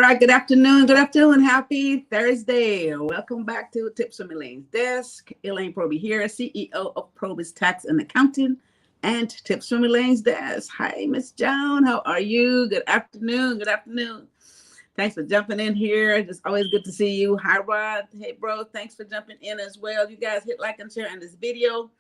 right, good afternoon. Good afternoon. Happy Thursday. Welcome back to Tips from Elaine's Desk. Elaine Proby here, CEO of PROBY'S Tax and Accounting and Tips from Elaine's Desk. Hi, Miss Joan. How are you? Good afternoon. Good afternoon. Thanks for jumping in here. It's always good to see you. Hi, Rod. Hey, bro. Thanks for jumping in as well. You guys hit like and share on this video.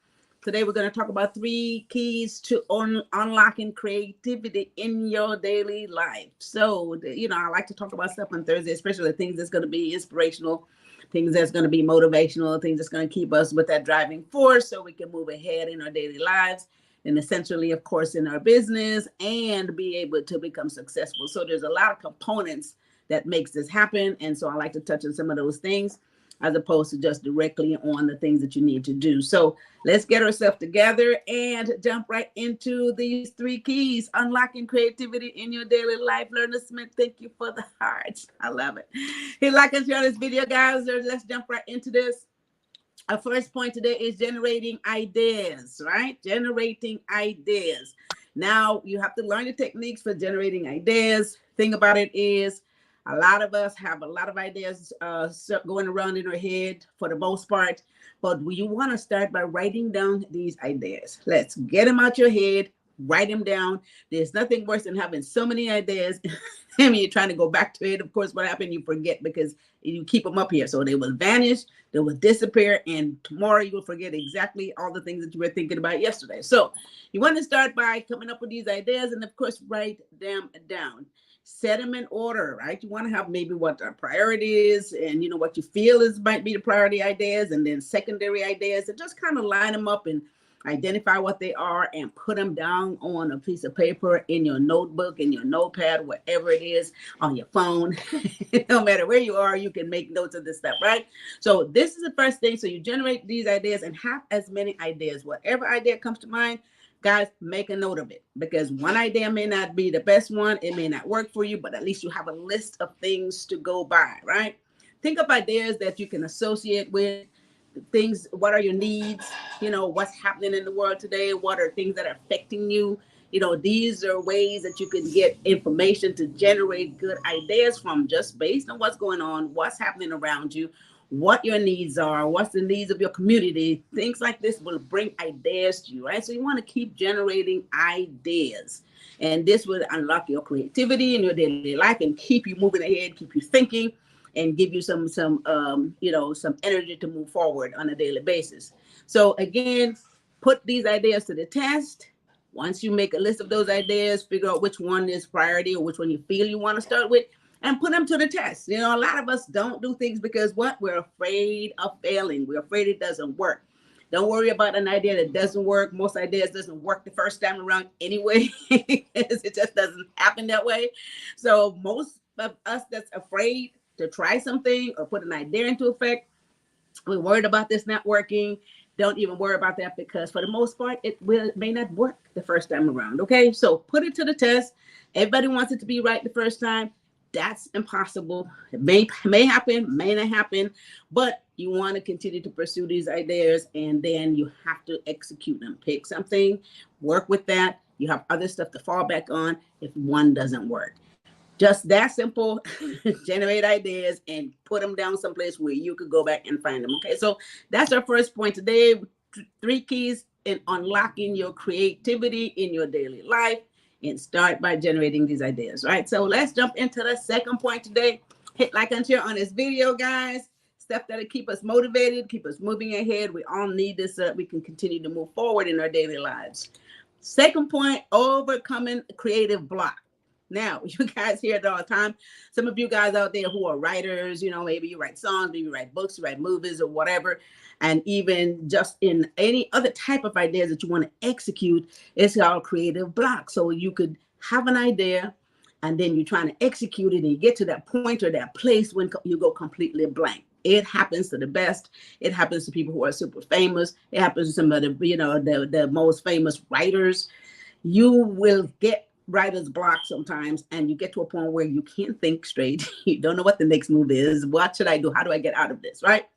Today, we're going to talk about 3 keys to unlocking creativity in your daily life. So, I like to talk about stuff on Thursday, especially things that's going to be inspirational, things that's going to be motivational, things that's going to keep us with that driving force so we can move ahead in our daily lives and essentially, of course, in our business and be able to become successful. So there's a lot of components that makes this happen. And so I like to touch on some of those things as opposed to just directly on the things that you need to do. So let's get ourselves together and jump right into these 3 keys, unlocking creativity in your daily life. Lerner Smith, thank you for the hearts. I love it. Hit like and share this video, guys. Let's jump right into this. Our first point today is generating ideas, right? Generating ideas. Now, you have to learn the techniques for generating ideas. Thing about it is, a lot of us have a lot of ideas going around in our head for the most part, but you want to start by writing down these ideas. Let's get them out your head, write them down. There's nothing worse than having so many ideas. I mean, you're trying to go back to it. Of course, what happened, you forget because you keep them up here. So they will vanish, they will disappear, and tomorrow you will forget exactly all the things that you were thinking about yesterday. So you want to start by coming up with these ideas and, of course, write them down. Set them in order, right? You want to have maybe what the priority is and, what you feel might be the priority ideas and then secondary ideas, and just kind of line them up and identify what they are and put them down on a piece of paper, in your notebook, in your notepad, wherever it is, on your phone. No matter where you are, you can make notes of this stuff, right? So this is the first thing. So you generate these ideas and have as many ideas. Whatever idea comes to mind, guys, make a note of it, because one idea may not be the best one. It may not work for you, but at least you have a list of things to go by, right? Think of ideas that you can associate with things. What are your needs? What's happening in the world today? What are things that are affecting you? These are ways that you can get information to generate good ideas from, just based on what's going on, what's happening around you, what your needs are, what's the needs of your community. Things like this will bring ideas to you, right? So you want to keep generating ideas, and this will unlock your creativity in your daily life and keep you moving ahead, keep you thinking, and give you some energy to move forward on a daily basis. So again, put these ideas to the test. Once you make a list of those ideas, figure out which one is priority or which one you feel you want to start with, and put them to the test. A lot of us don't do things because we're afraid of failing. We're afraid it doesn't work. Don't worry about an idea that doesn't work. Most ideas doesn't work the first time around anyway. It just doesn't happen that way. So most of us that's afraid to try something or put an idea into effect, we're worried about this not working. Don't even worry about that, because for the most part, it may not work the first time around. Okay, so put it to the test. Everybody wants it to be right the first time. That's impossible. It may happen, may not happen, but you want to continue to pursue these ideas, and then you have to execute them. Pick something, work with that. You have other stuff to fall back on if one doesn't work. Just that simple. Generate ideas and put them down someplace where you could go back and find them. Okay, so that's our first point today. 3 keys in unlocking your creativity in your daily life, and start by generating these ideas, right? So let's jump into the second point today. Hit like and share on this video, guys. Stuff that'll keep us motivated, keep us moving ahead. We all need this so that we can continue to move forward in our daily lives. Second point, overcoming creative block. Now, you guys hear it all the time. Some of you guys out there who are writers, maybe you write songs, maybe you write books, you write movies or whatever. And even just in any other type of ideas that you want to execute, it's called creative block. So you could have an idea and then you're trying to execute it, and you get to that point or that place when you go completely blank. It happens to the best. It happens to people who are super famous. It happens to some of the, the most famous writers. You will get writer's block sometimes, and you get to a point where you can't think straight. You don't know what the next move is. What should I do? How do I get out of this, right?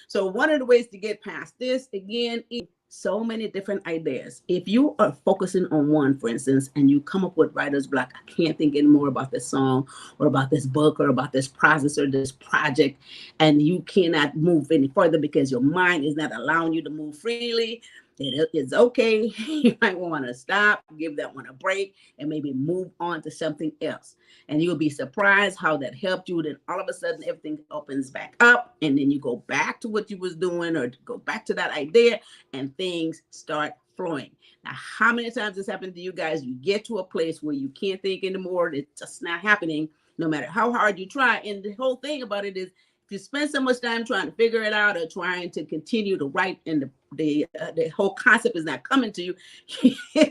So one of the ways to get past this, again, is so many different ideas. If you are focusing on one, for instance, and you come up with writer's block, I can't think anymore about this song or about this book or about this process or this project, and you cannot move any further because your mind is not allowing you to move freely, it is okay. You might want to stop, give that one a break, and maybe move on to something else. And you'll be surprised how that helped you. Then all of a sudden everything opens back up, and then you go back to what you was doing or go back to that idea, and things start flowing. Now, how many times this happened to you guys? You get to a place where you can't think anymore. It's just not happening, no matter how hard you try. And the whole thing about it is, if you spend so much time trying to figure it out or trying to continue to write, and the whole concept is not coming to you,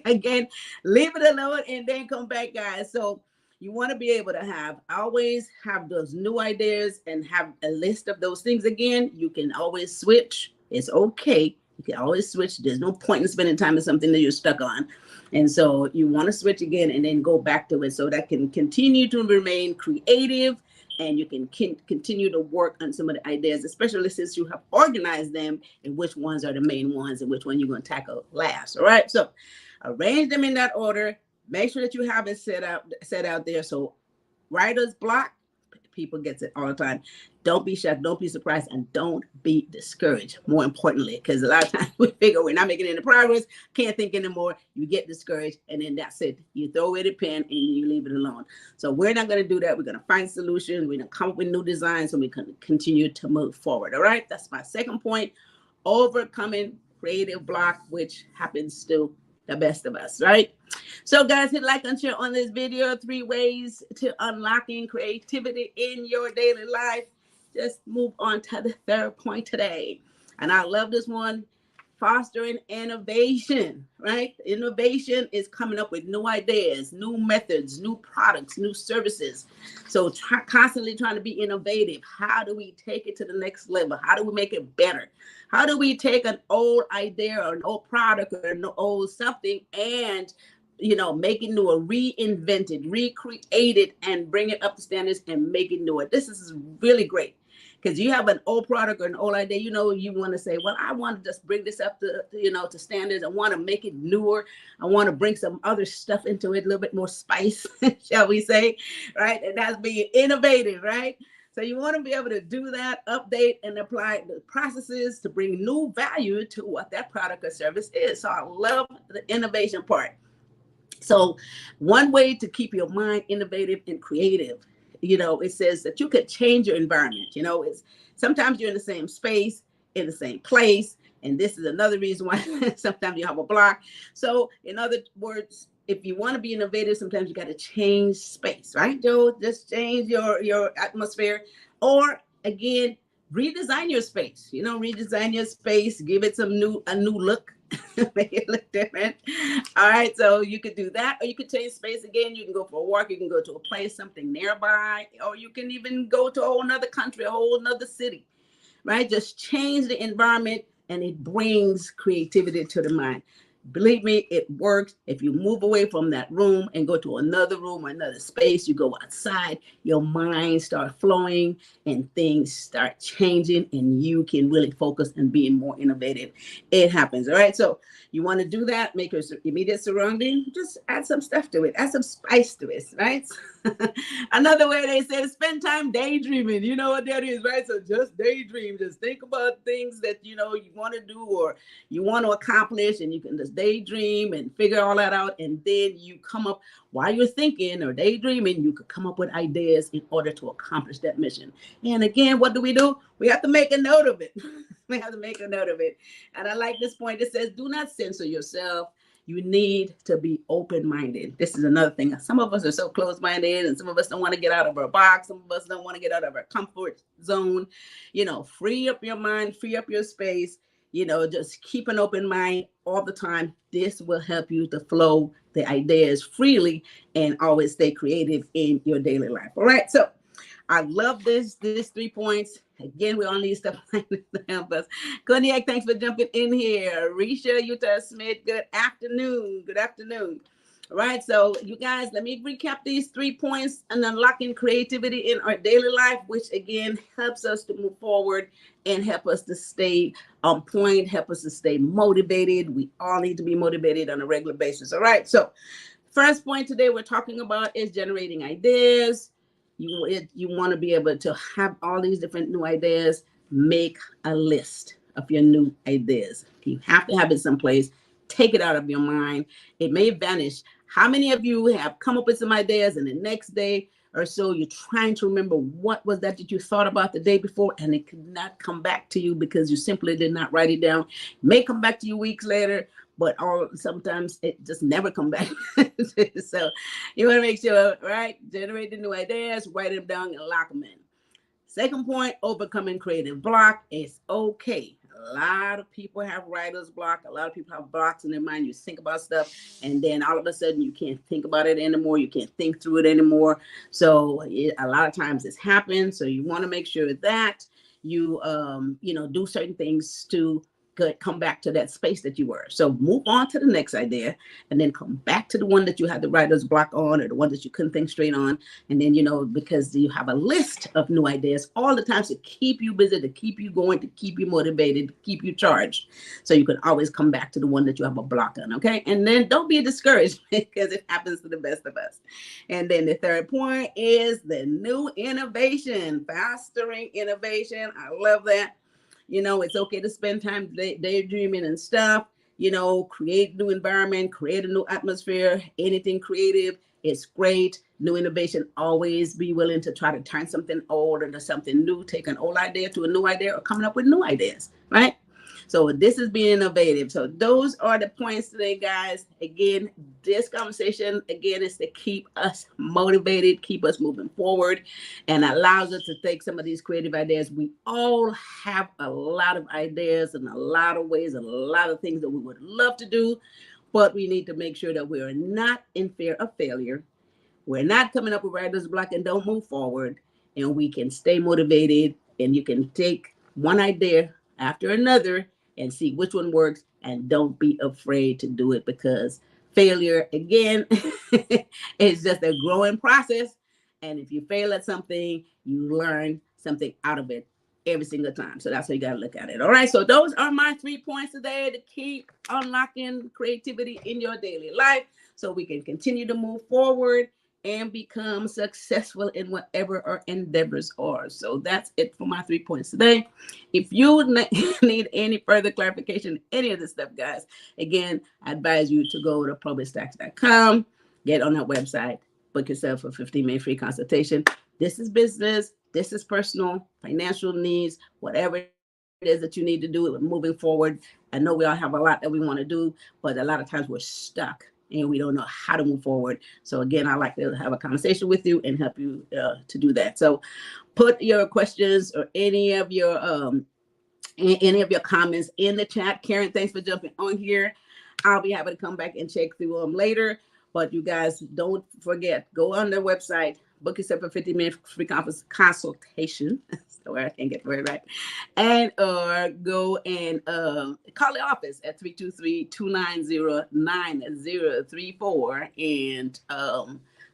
again, leave it alone and then come back, guys. So you want to be able to always have those new ideas and have a list of those things. Again, you can always switch. It's okay. You can always switch. There's no point in spending time on something that you're stuck on. And so you want to switch again and then go back to it, so that can continue to remain creative, and you can continue to work on some of the ideas, especially since you have organized them and which ones are the main ones and which one you're going to tackle last. All right. So arrange them in that order. Make sure that you have it set out there. So writer's block, people get it all the time. Don't be shocked, don't be surprised, and don't be discouraged, more importantly, because a lot of times we figure we're not making any progress, can't think anymore, you get discouraged, and then that's it. You throw away the pen and you leave it alone. So we're not going to do that. We're going to find solutions. We're going to come up with new designs, so we can continue to move forward. All right, that's my second point: overcoming creative block, which happens to the best of us, right? So guys, hit like and share on this video. 3 ways to unlocking creativity in your daily life. Just move on to the third point today. And I love this one: fostering innovation, right? Innovation is coming up with new ideas, new methods, new products, new services. So constantly trying to be innovative. How do we take it to the next level? How do we make it better? How do we take an old idea or an old product or an old something and make it new, or reinvent it, recreate it, and bring it up to standards and make it newer? This is really great, because you have an old product or an old idea, you want to say, well, I want to just bring this up to standards. I want to make it newer. I want to bring some other stuff into it, a little bit more spice, shall we say, right? And that's being innovative, right? So you want to be able to do that, update and apply the processes to bring new value to what that product or service is. So I love the innovation part. So one way to keep your mind innovative and creative, it says that you could change your environment. It's sometimes you're in the same space, in the same place. And this is another reason why sometimes you have a block. So in other words, if you want to be innovative, sometimes you got to change space, right, Joe? Just change your atmosphere, or again, redesign your space. Redesign your space, give it a new look, make it look different. All right, so you could do that, or you could change space again. You can go for a walk, you can go to a place, something nearby, or you can even go to a whole nother country, a whole nother city, right? Just change the environment, and it brings creativity to the mind. Believe me, it works. If you move away from that room and go to another room or another space, you go outside, your mind starts flowing and things start changing, and you can really focus and be more innovative. It happens. All right. So you want to do that, make your immediate surrounding, just add some stuff to it, add some spice to it, right? Another way they say, spend time daydreaming. You know what that is, right? So just daydream, just think about things that you want to do or you want to accomplish, and you can just daydream and figure all that out, and then you come up, while you're thinking or daydreaming, you could come up with ideas in order to accomplish that mission. And again, what do? We have to make a note of it. We have to make a note of it. And I like this point. It says, do not censor yourself. You need to be open-minded. This is another thing. Some of us are so closed-minded, and some of us don't want to get out of our box. Some of us don't want to get out of our comfort zone. Free up your mind, free up your space. Just keep an open mind all the time. This will help you to flow the ideas freely and always stay creative in your daily life. All right. So I love these 3 points. Again, we all need stuff like this to help us. Cognac, thanks for jumping in here. Risha, Utah Smith, good afternoon. Good afternoon. All right, so you guys, let me recap these 3 points and unlocking creativity in our daily life, which again helps us to move forward and help us to stay on point, help us to stay motivated. We all need to be motivated on a regular basis. All right, so first point today we're talking about is generating ideas. You want to be able to have all these different new ideas. Make a list of your new ideas. You have to have it someplace. Take it out of your mind. It may vanish. How many of you have come up with some ideas and the next day or so you're trying to remember what was that you thought about the day before and it could not come back to you because you simply did not write it down? It may come back to you weeks later, but sometimes it just never come back. So you want to make sure, right? Generate the new ideas, write them down and lock them in. Second point, overcoming creative block. It's okay. A lot of people have writer's block. A lot of people have blocks in their mind. You think about stuff, and then all of a sudden you can't think about it anymore. You can't think through it anymore. So a lot of times this happens. So you want to make sure that you, do certain things to come back to that space that you were. So move on to the next idea and then come back to the one that you had the writer's block on or the one that you couldn't think straight on. And then, because you have a list of new ideas all the time to keep you busy, to keep you going, to keep you motivated, to keep you charged. So you can always come back to the one that you have a block on, okay? And then don't be discouraged because it happens to the best of us. And then the third point is the new innovation, fostering innovation. I love that. It's okay to spend time daydreaming and stuff, create new environment, create a new atmosphere, anything creative. It's great. New innovation, always be willing to try to turn something old into something new, take an old idea to a new idea or coming up with new ideas, right? So this is being innovative. So those are the points today, guys. Again, this conversation, is to keep us motivated, keep us moving forward, and allows us to take some of these creative ideas. We all have a lot of ideas and a lot of ways and a lot of things that we would love to do, but we need to make sure that we are not in fear of failure. We're not coming up with writer's block and don't move forward, and we can stay motivated, and you can take one idea after another and see which one works, and don't be afraid to do it because failure, again, is just a growing process. And if you fail at something, you learn something out of it every single time. So that's how you got to look at it. All right. So those are my 3 points today to keep unlocking creativity in your daily life so we can continue to move forward and become successful in whatever our endeavors are. So that's it for my 3 points today. If you need any further clarification, any of this stuff, guys, again, I advise you to go to PROBY'S, get on that website, book yourself a 15-minute free consultation. This is business. This is personal, financial needs, whatever it is that you need to do moving forward. I know we all have a lot that we want to do, but a lot of times we're stuck and we don't know how to move forward. So again, I like to have a conversation with you and help you to do that. So put your questions or any of your comments in the chat. Karen, thanks for jumping on here. I'll be happy to come back and check through them later. But you guys, don't forget, go on their website, book yourself a 50-minute free consultation. That's the word, I can't get the word right. And go and call the office at 323-290-9034 and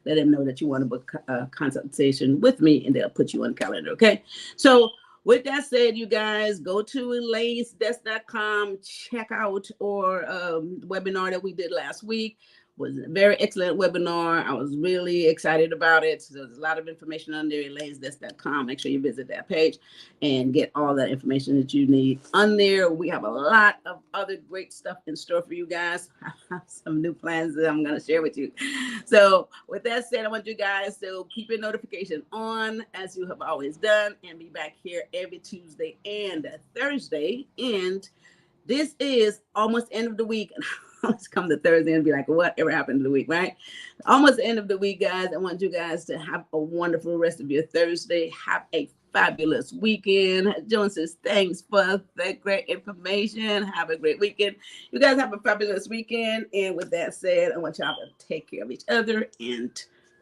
let them know that you want to book a consultation with me, and they'll put you on the calendar, okay? So with that said, you guys, go to elainesdesk.com, check out our webinar that we did last week. It was a very excellent webinar. I was really excited about it. So there's a lot of information on there, elainesdesk.com. Make sure you visit that page and get all that information that you need on there. We have a lot of other great stuff in store for you guys. I have some new plans that I'm going to share with you. So with that said, I want you guys to keep your notification on as you have always done and be back here every Tuesday and Thursday. And this is almost end of the week. Let's come to Thursday and be like, whatever happened to the week, right? Almost the end of the week, guys. I want you guys to have a wonderful rest of your Thursday. Have a fabulous weekend. Joan says, thanks for the great information. Have a great weekend. You guys have a fabulous weekend. And with that said, I want y'all to take care of each other and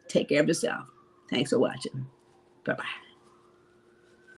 take care of yourself. Thanks for watching. Bye-bye.